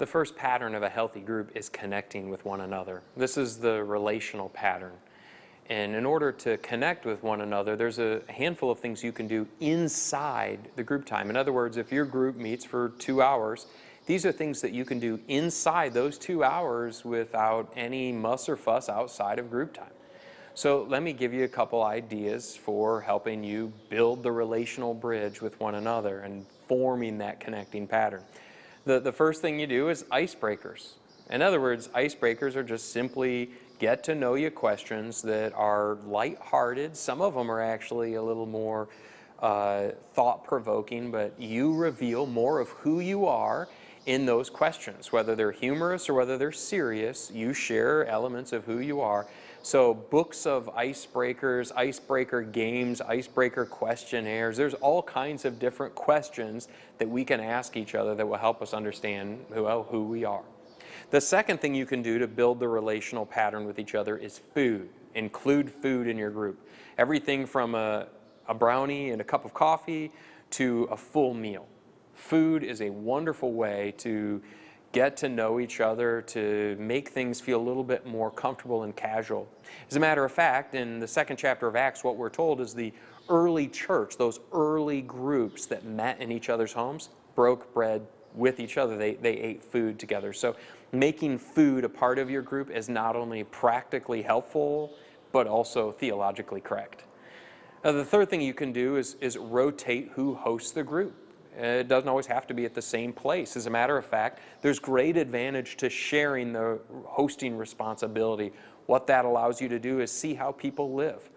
The first pattern of a healthy group is connecting with one another. This is the relational pattern. And in order to connect with one another, there's a handful of things you can do inside the group time. In other words, if your group meets for 2 hours, these are things that you can do inside those 2 hours without any muss or fuss outside of group time. So let me give you a couple ideas for helping you build the relational bridge with one another and forming that connecting pattern. The first thing you do is icebreakers. In other words, icebreakers are just simply get to know you questions that are lighthearted. Some of them are actually a little more thought-provoking, but you reveal more of who you are in those questions. Whether they're humorous or whether they're serious, you share elements of who you are. So books of icebreakers, icebreaker games, icebreaker questionnaires, there's all kinds of different questions that we can ask each other that will help us understand who we are. The second thing you can do to build the relational pattern with each other is food. Include food in your group. Everything from a brownie and a cup of coffee to a full meal. Food is a wonderful way to get to know each other, to make things feel a little bit more comfortable and casual. As a matter of fact, in the second chapter of Acts, what we're told is the early church, those early groups that met in each other's homes, broke bread with each other. They ate food together. So making food a part of your group is not only practically helpful, but also theologically correct. The third thing you can do is rotate who hosts the group. It doesn't always have to be at the same place. As a matter of fact, there's great advantage to sharing the hosting responsibility. What that allows you to do is see how people live.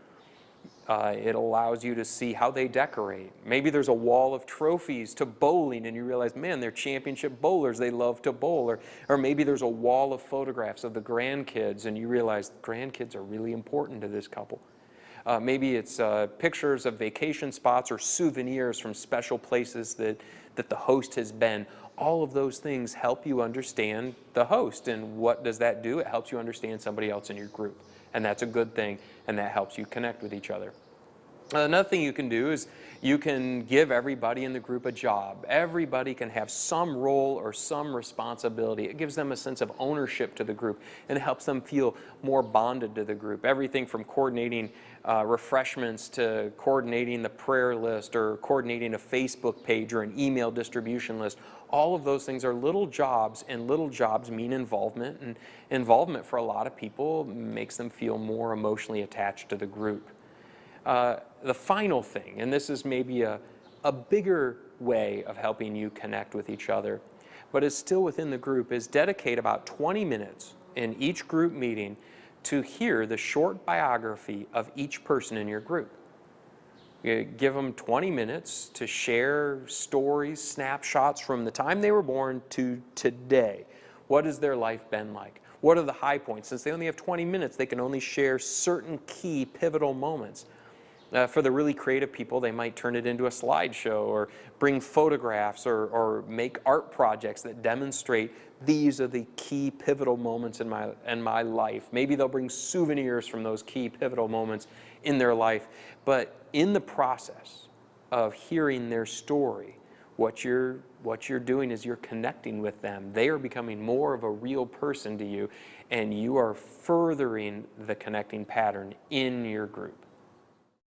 It allows you to see how they decorate. Maybe there's a wall of trophies to bowling and you realize, man, they're championship bowlers, they love to bowl. Or maybe there's a wall of photographs of the grandkids and you realize grandkids are really important to this couple. Maybe it's pictures of vacation spots or souvenirs from special places that the host has been. All of those things help you understand the host. And what does that do? It helps you understand somebody else in your group. And that's a good thing, and that helps you connect with each other. Another thing you can do is you can give everybody in the group a job. Everybody can have some role or some responsibility. It gives them a sense of ownership to the group and it helps them feel more bonded to the group. Everything from coordinating refreshments to coordinating the prayer list or coordinating a Facebook page or an email distribution list. All of those things are little jobs, and little jobs mean involvement, and involvement for a lot of people makes them feel more emotionally attached to the group. The final thing, and this is maybe a bigger way of helping you connect with each other, but is still within the group, is dedicate about 20 minutes in each group meeting to hear the short biography of each person in your group. You give them 20 minutes to share stories, snapshots from the time they were born to today. What has their life been like? What are the high points? Since they only have 20 minutes, they can only share certain key pivotal moments. For the really creative people, they might turn it into a slideshow or bring photographs or make art projects that demonstrate these are the key pivotal moments in my life. Maybe they'll bring souvenirs from those key pivotal moments in their life. But in the process of hearing their story, what you're doing is you're connecting with them. They are becoming more of a real person to you, and you are furthering the connecting pattern in your group.